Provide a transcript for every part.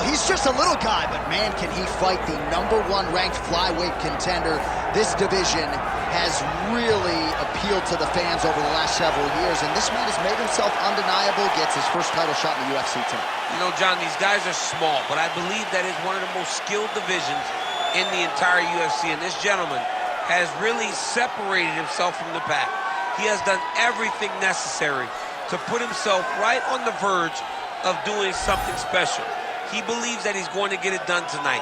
he's just a little guy, but man, can he fight the #1 ranked flyweight contender. This division has really appealed to the fans over the last several years, and this man has made himself undeniable, gets his first title shot in the UFC tonight. You know, John, these guys are small, but I believe that is one of the most skilled divisions in the entire UFC, and this gentleman has really separated himself from the pack. He has done everything necessary to put himself right on the verge of doing something special. He believes that he's going to get it done tonight.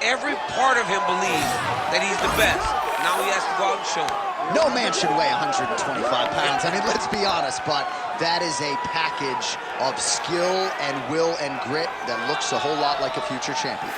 Every part of him believes that he's the best. Now he has to go out and show it. No man should weigh 125 pounds. I mean, let's be honest, but that is a package of skill and will and grit that looks a whole lot like a future champion.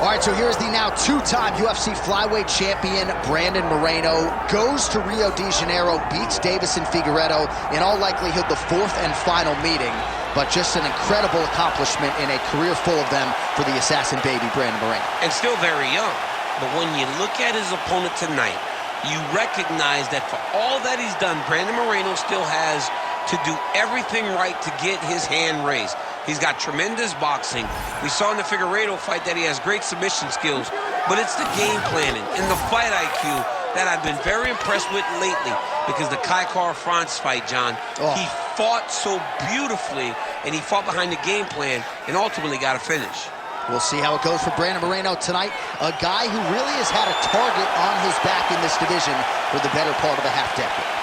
All right, so here's the now two-time UFC flyweight champion, Brandon Moreno, goes to Rio de Janeiro, beats Davison Figueiredo, in all likelihood the fourth and final meeting, but just an incredible accomplishment in a career full of them for the assassin baby, Brandon Moreno. And still very young, but when you look at his opponent tonight, you recognize that for all that he's done, Brandon Moreno still has to do everything right to get his hand raised. He's got tremendous boxing. We saw in the Figueiredo fight that he has great submission skills, but it's the game planning and the fight IQ that I've been very impressed with lately, because the Kai Kara-France fight, John, he fought so beautifully, and he fought behind the game plan and ultimately got a finish. We'll see how it goes for Brandon Moreno tonight, a guy who really has had a target on his back in this division for the better part of a half-decade.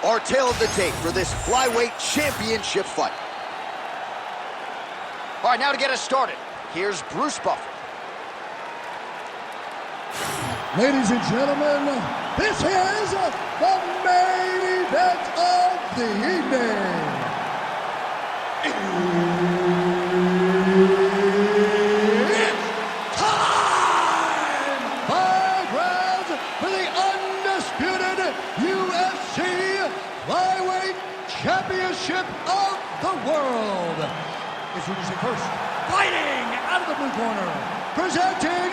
Our tale of the tape for this flyweight championship fight. All right, now to get us started, here's Bruce Buffer. Ladies and gentlemen, this is the main event of the evening. It's time! 5 rounds for the undisputed UFC Flyweight Championship of the world. Introducing first, fighting out of the blue corner, presenting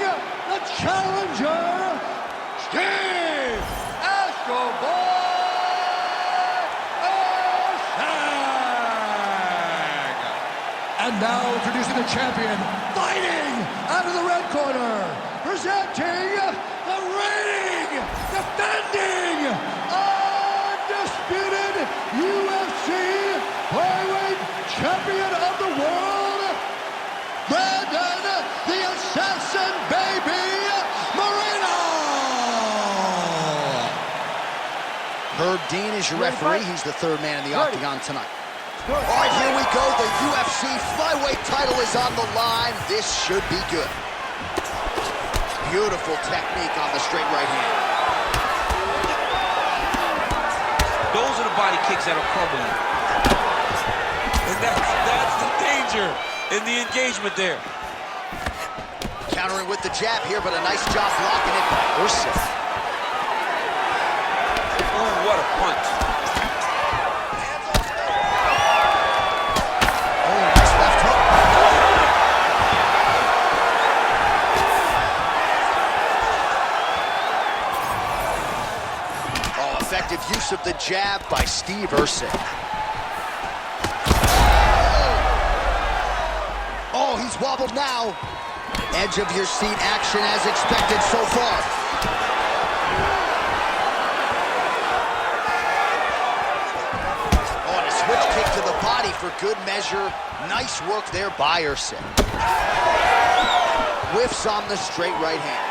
the challenger, Steve Escobar Erceg. And now introducing the champion, fighting out of the red corner, presenting the reigning, defending, undisputed UFC Flyweight Champion of the world, Brandon the Assassin Baby Moreno. Herb Dean is your referee. He's the third man in the octagon tonight. All right, here we go. The UFC flyweight title is on the line. This should be good. Beautiful technique on the straight right hand. Those are the body kicks that'll crumble you. And that's the danger in the engagement there. Countering with the jab here, but a nice job blocking it by Erceg. Ooh, what a punch. Oh, nice left hook. Oh, effective use of the jab by Steve Erceg. Oh, he's wobbled now. Edge of your seat action as expected so far. Oh, and a switch kick to the body for good measure. Nice work there by Erceg. Whiffs on the straight right hand.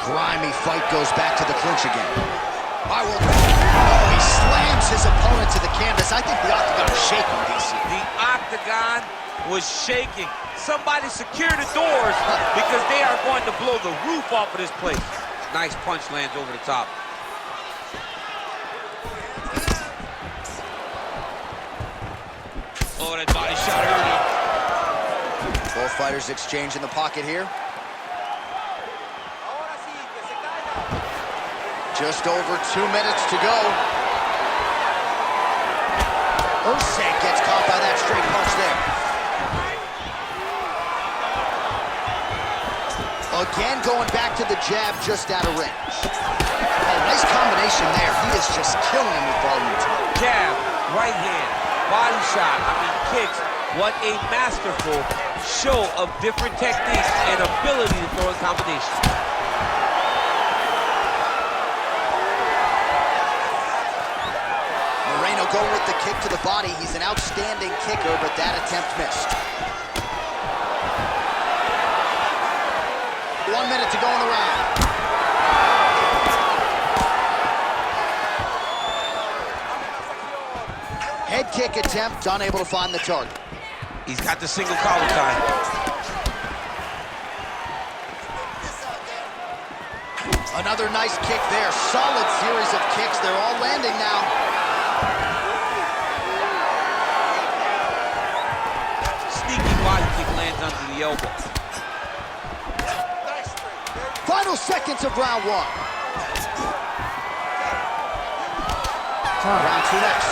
Grimy fight goes back to the clinch again. Oh, he slams his opponent to the canvas. I think the octagon is shaking, DC. The octagon was shaking. Somebody secure the doors because they are going to blow the roof off of this place. Nice punch lands over the top. Oh, that body shot earlier. Both fighters exchange in the pocket here. Just over 2 minutes to go. Erceg gets caught by that straight punch there. Again, going back to the jab just out of range. Oh, nice combination there. He is just killing him with volume tonight. Jab, right hand, body shot, kicks. What a masterful show of different techniques and ability to throw a combination. Moreno going with the kick to the body. He's an outstanding kicker, but that attempt missed. 1 minute to go in the round. Head kick attempt, unable to find the target. He's got the single collar tie. Another nice kick there. Solid series of kicks. They're all landing now. Sneaky body kick lands under the elbow. Final seconds of round one. Round two next.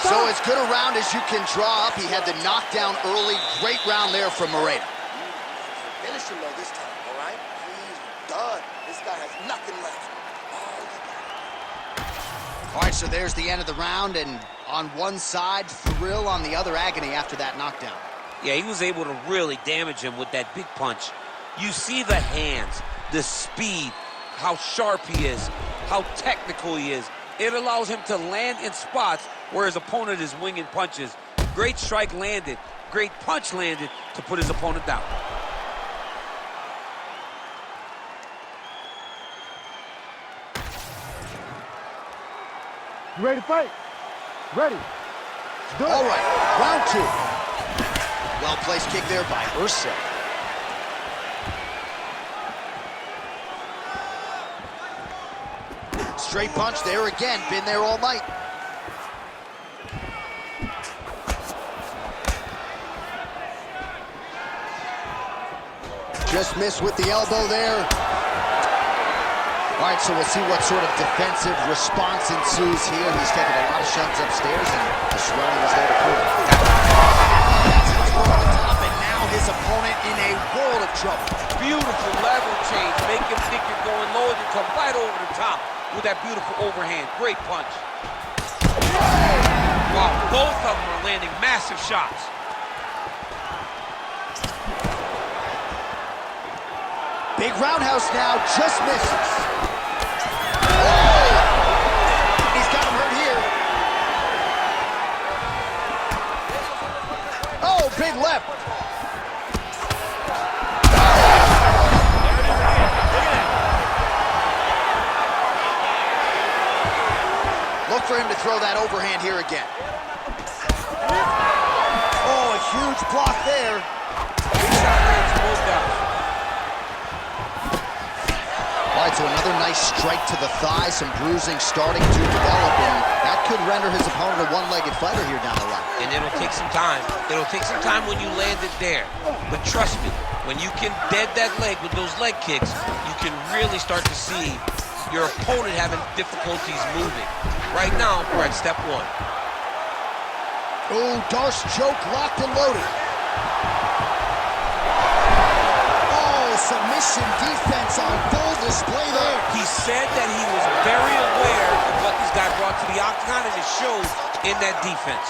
So as good a round as you can draw up. He had the knockdown early. Great round there from Moreno. Finish him though this time, all right? He's done. This guy has nothing left. All right, so there's the end of the round, and on one side, thrill, on the other, agony after that knockdown. Yeah, he was able to really damage him with that big punch. You see the hands, the speed, how sharp he is, how technical he is. It allows him to land in spots where his opponent is winging punches. Great strike landed, great punch landed to put his opponent down. You ready to fight? Ready. All right, round two. Well-placed kick there by Erceg. Straight punch there again. Been there all night. Just missed with the elbow there. All right, so we'll see what sort of defensive response ensues here. He's taking a lot of shots upstairs, and the swelling is there to prove it. That's his over the top, and now his opponent in a world of trouble. Beautiful level change. Make him think you're going low, and you come right over the top with that beautiful overhand. Great punch. Wow, both of them are landing massive shots. Big roundhouse now, just misses. Oh! He's got him hurt here. Oh, big left. Look for him to throw that overhand here again. Oh, a huge block there. Big shot lands both down. All right, so another nice strike to the thigh, some bruising starting to develop, and that could render his opponent a one-legged fighter here down the line. And it'll take some time. It'll take some time when you land it there. But trust me, when you can dead that leg with those leg kicks, you can really start to see your opponent having difficulties moving. Right now, we're at step one. Oh, Darce choke locked and loaded. Submission defense on full display there. He said that he was very aware of what this guy brought to the octagon, and it shows in that defense.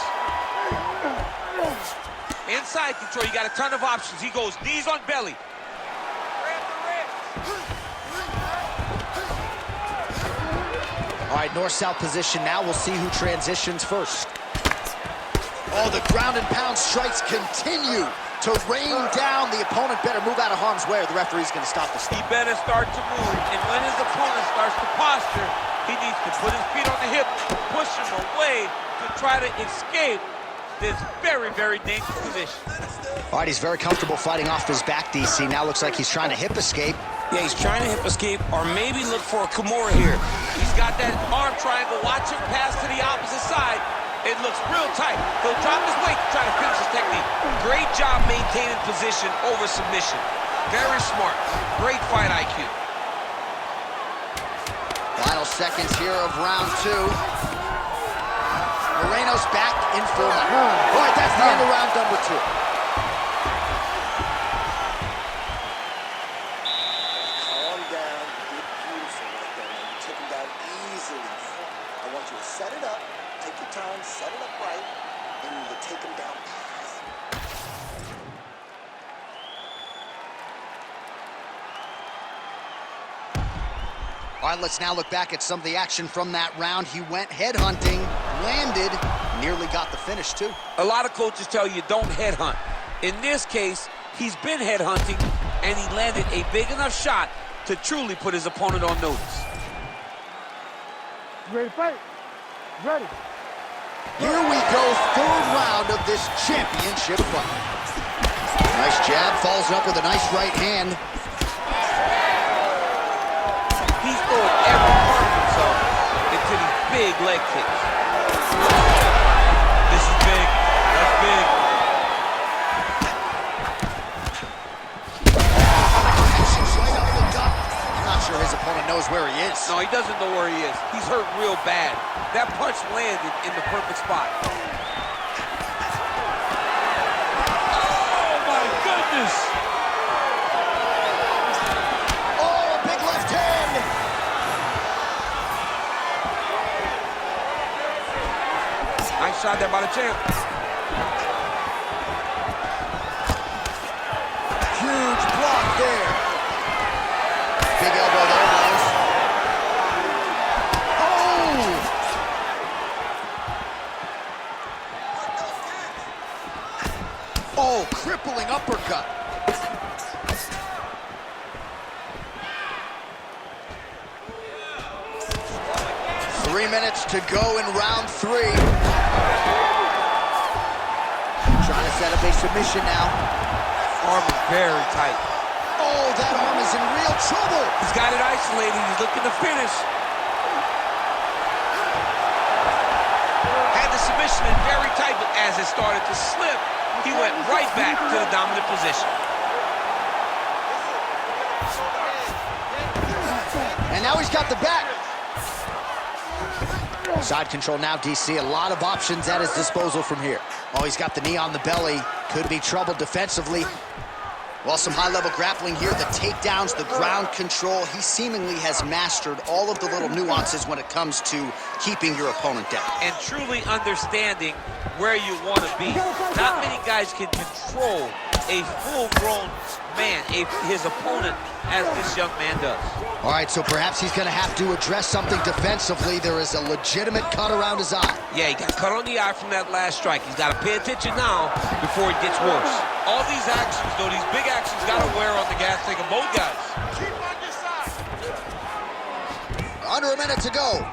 Inside control, you got a ton of options. He goes knees on belly. All right, north-south position now. We'll see who transitions first. Oh, the ground and pound strikes continue to rain down. The opponent better move out of harm's way, or the referee's going to stop the He better start to move, and when his opponent starts to posture, he needs to put his feet on the hip, push him away to try to escape this very, very dangerous position. All right, he's very comfortable fighting off his back, DC. Now looks like he's trying to hip escape. Yeah, he's trying to hip escape, or maybe look for a Kimura here. He's got that arm triangle. Watch him pass to the opposite side, It looks real tight. He'll drop his weight to try to finish his technique. Great job maintaining position over submission. Very smart. Great fight IQ. Final seconds here of round 2. Moreno's back in full mount. All right, that's the end of round number 2. Calm down. You did beautiful right there, man. You took him down easily. I want you to set it up. Take your time, set it up right, and you take him down fast. All right, let's now look back at some of the action from that round. He went headhunting, landed, nearly got the finish, too. A lot of coaches tell you don't headhunt. In this case, he's been headhunting, and he landed a big enough shot to truly put his opponent on notice. Ready to fight? Ready. Here we go, 3rd round of this championship fight. Nice jab, follows up with a nice right hand. He's throwing every part of himself into these big leg kicks. This is big. That's big. I'm not sure his opponent knows where he is. No, he doesn't know where he is. He's hurt real bad. That punch landed in the perfect spot. Oh, my goodness! Oh, a big left hand! Nice shot there by the champ. Huge block there. Big elbow there, nice. Oh, crippling uppercut. Three minutes to go in round 3. Trying to set up a submission now. Arm is very tight. Oh, that arm is in real trouble. He's got it isolated. He's looking to finish. Had the submission in very tight, but as it started to slip, he went right back to the dominant position. And now he's got the back. Side control now, DC. A lot of options at his disposal from here. Oh, he's got the knee on the belly. Could be trouble defensively. Well, some high-level grappling here. The takedowns, the ground control. He seemingly has mastered all of the little nuances when it comes to keeping your opponent down. And truly understanding where you want to be. Not many guys can control a full-grown man, his opponent, as this young man does. All right, so perhaps he's going to have to address something defensively. There is a legitimate cut around his eye. Yeah, he got cut on the eye from that last strike. He's got to pay attention now before it gets worse. All these actions, though, these big actions, got to wear on the gas tank of both guys. Keep on your side. Under a minute to go.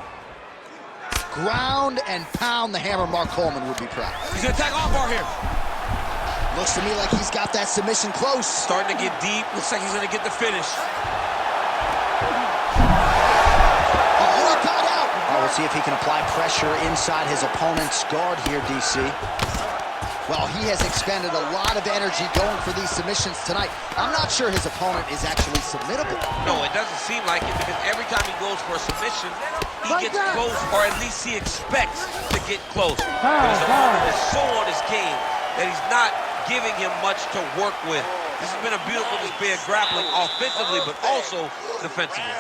Ground and pound the hammer. Mark Coleman would be proud. He's going to attack armbar here. Looks to me like he's got that submission close. Starting to get deep. Looks like he's going to get the finish. Oh, got out. Oh, we'll see if he can apply pressure inside his opponent's guard here, DC. Well, he has expended a lot of energy going for these submissions tonight. I'm not sure his opponent is actually submittable. No, it doesn't seem like it, because every time he goes for a submission, he gets close, or at least he expects to get close. But his opponent is so on his game that he's not giving him much to work with. This has been a beautiful display of grappling offensively, but also defensively.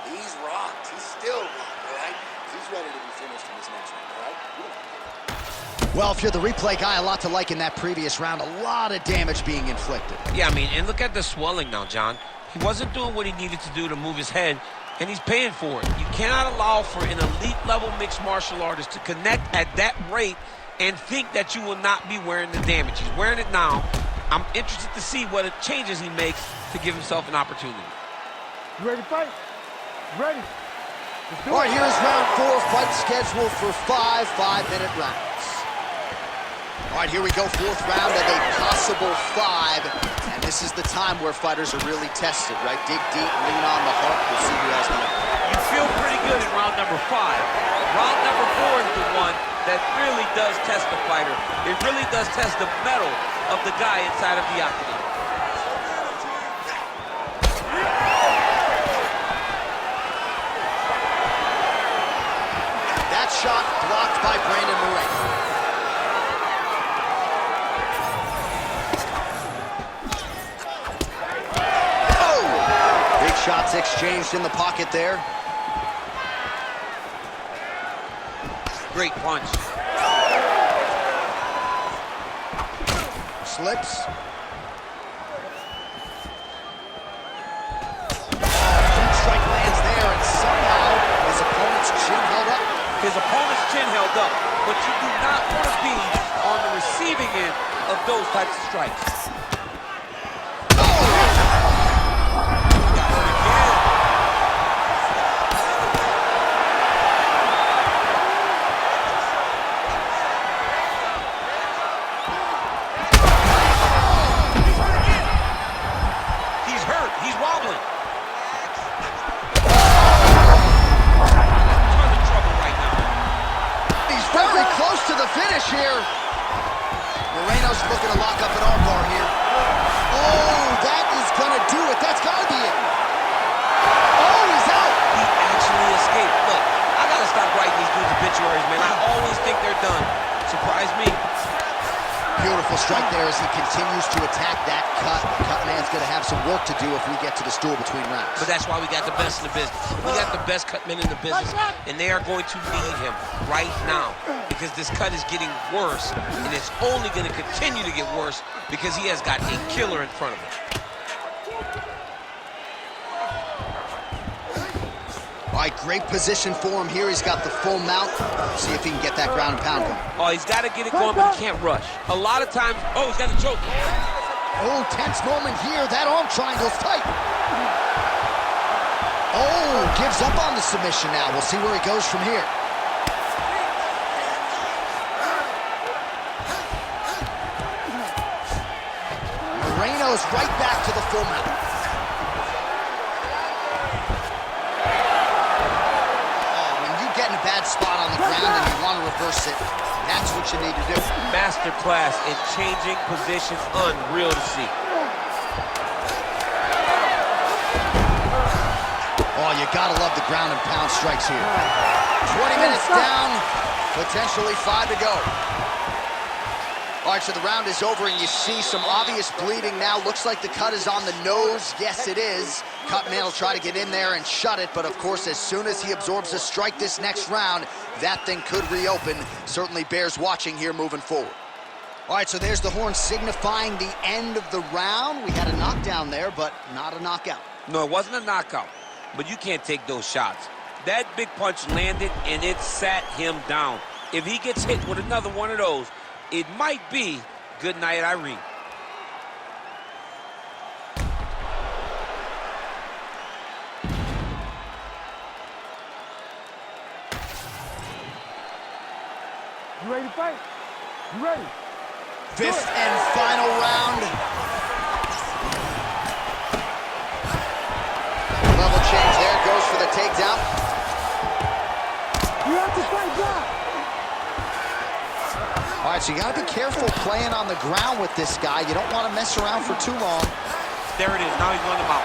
He's rocked. He's still rocked, all right? He's ready to be finished in this next round, all right? Well, if you're the replay guy, a lot to like in that previous round. A lot of damage being inflicted. Yeah, I mean, and look at the swelling now, John. He wasn't doing what he needed to do to move his head, and he's paying for it. You cannot allow for an elite-level mixed martial artist to connect at that rate and think that you will not be wearing the damage. He's wearing it now. I'm interested to see what changes he makes to give himself an opportunity. You ready to fight? Ready. All right, here's round 4. Fight scheduled for 5 5-minute rounds. All right, here we go, 4th round of a possible 5. And this is the time where fighters are really tested, right? Dig deep, lean on the heart. We'll see who has the number. You feel pretty good in round number 5. Round number 4 is the one that really does test the fighter. It really does test the mettle of the guy inside of the octagon. That shot blocked by Brandon Moreno. Oh! Big shots exchanged in the pocket there. Great punch. Slips. Strike lands there, and somehow his opponent's chin held up. His opponent's chin held up, but you do not want to be on the receiving end of those types of strikes. Finish here. Moreno's looking to lock up an armbar here. Oh, that is gonna do it. That's gotta be it. Oh, he's out. He actually escaped. Look, I gotta stop writing these dudes obituaries, man. I always think they're done. Surprise me. Beautiful strike there as he continues to attack that cut. The cut man's gonna have some work to do if we get to the stool between rounds. But that's why we got the best in the business. We got the best cut men in the business, and they are going to need him right now because this cut is getting worse, and it's only going to continue to get worse because he has got a killer in front of him. All right, great position for him here. He's got the full mount. See if he can get that ground and pound going. Oh, he's got to get it going, but he can't rush. A lot of times, oh, he's got the choke. Oh, tense moment here. That arm triangle's tight. Oh, gives up on the submission now. We'll see where he goes from here. Moreno's right back to the full mount. In a bad spot on the ground and you want to reverse it, that's what you need to do. Masterclass in changing positions, unreal to see. Oh, you gotta love the ground and pound strikes here. 20 minutes down, potentially 5 to go. All right, so the round is over and you see some obvious bleeding now. Looks like the cut is on the nose. Yes, it is. Cut man will try to get in there and shut it, but of course, as soon as he absorbs a strike this next round, that thing could reopen. Certainly bears watching here moving forward. All right, so there's the horn signifying the end of the round. We had a knockdown there, but not a knockout. No, it wasn't a knockout, but you can't take those shots. That big punch landed, and it sat him down. If he gets hit with another one of those, it might be good night, Irene. You ready to fight? You ready? Fifth and final round. Level change there, goes for the takedown. You have to fight back. All right, so you gotta be careful playing on the ground with this guy. You don't want to mess around for too long. There it is, now he's running him out.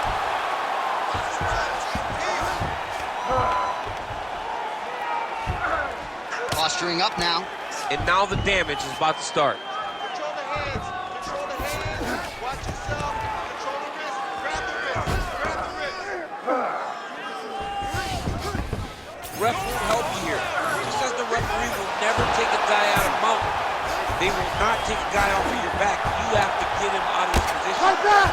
Posturing up now. And now the damage is about to start. Control the hands. Control the hands. Watch yourself. Control the wrist. Grab the wrist. Grab the wrist. Ref will help you here. Just as the referee will never take a guy out of mount, they will not take a guy off of your back. You have to get him out of his position. Fight back.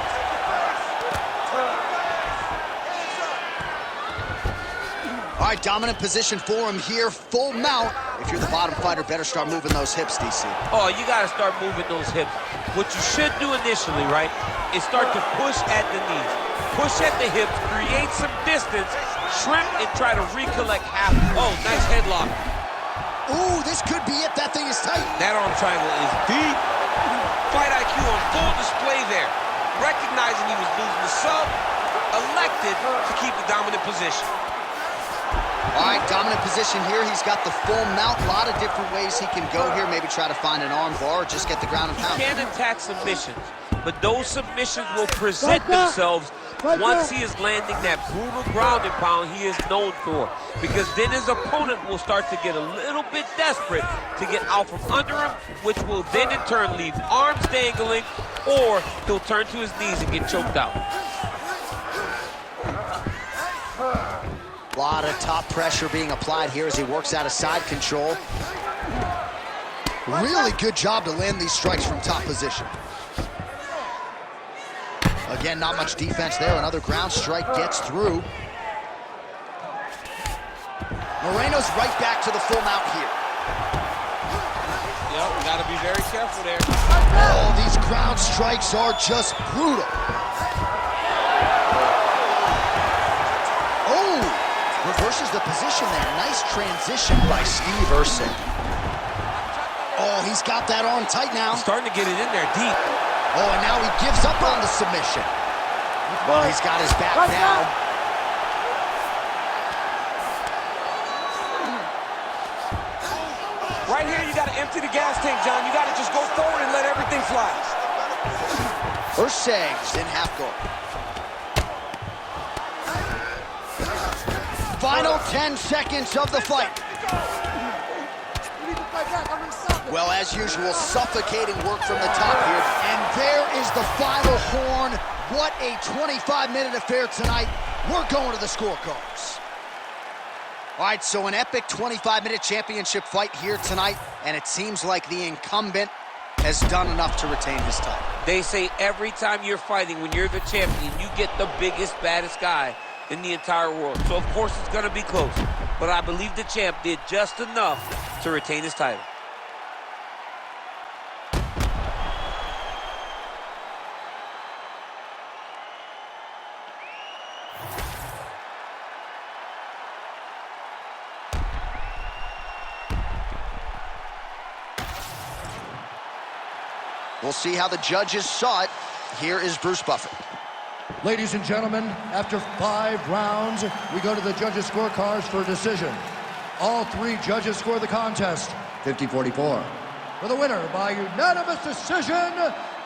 All right, dominant position for him here, full mount. If you're the bottom fighter, better start moving those hips, DC. Oh, you got to start moving those hips. What you should do initially, right, is start to push at the knees. Push at the hips, create some distance, shrimp, and try to recollect half. Oh, nice headlock. Ooh, this could be it. That thing is tight. That arm triangle is deep. Fight IQ on full display there. Recognizing he was losing the sub, elected to keep the dominant position. All right, dominant position here. He's got the full mount. A lot of different ways he can go here. Maybe try to find an arm bar or just get the ground and pound. He can attack submissions, but those submissions will present themselves once he is landing that brutal ground and pound he is known for. Because then his opponent will start to get a little bit desperate to get out from under him, which will then in turn leave arms dangling, or he'll turn to his knees and get choked out. A lot of top pressure being applied here as he works out of side control. Really good job to land these strikes from top position. Again, not much defense there. Another ground strike gets through. Moreno's right back to the full mount here. Yep, got to be very careful there. Oh, these ground strikes are just brutal. Oh! Reverses the position there. Nice transition by Steve Erceg. Oh, he's got that arm tight now. He's starting to get it in there deep. Oh, and now he gives up on the submission. Well, he's got his back now. Right here, you got to empty the gas tank, John. You got to just go forward and let everything fly. Erceg's in half guard. Final 10 seconds of the fight. Well, as usual, suffocating work from the top here. And there is the final horn. What a 25-minute affair tonight. We're going to the scorecards. All right, so an epic 25-minute championship fight here tonight, and it seems like the incumbent has done enough to retain his title. They say every time you're fighting, when you're the champion, you get the biggest, baddest guy in the entire world. So, of course, it's going to be close. But I believe the champ did just enough to retain his title. We'll see how the judges saw it. Here is Bruce Buffer. Ladies and gentlemen, after 5 rounds, we go to the judges' scorecards for a decision. All 3 judges score the contest 50-44. For the winner by unanimous decision,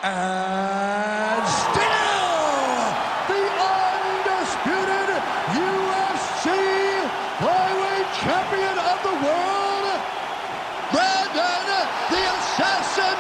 and still the undisputed UFC flyweight champion of the world,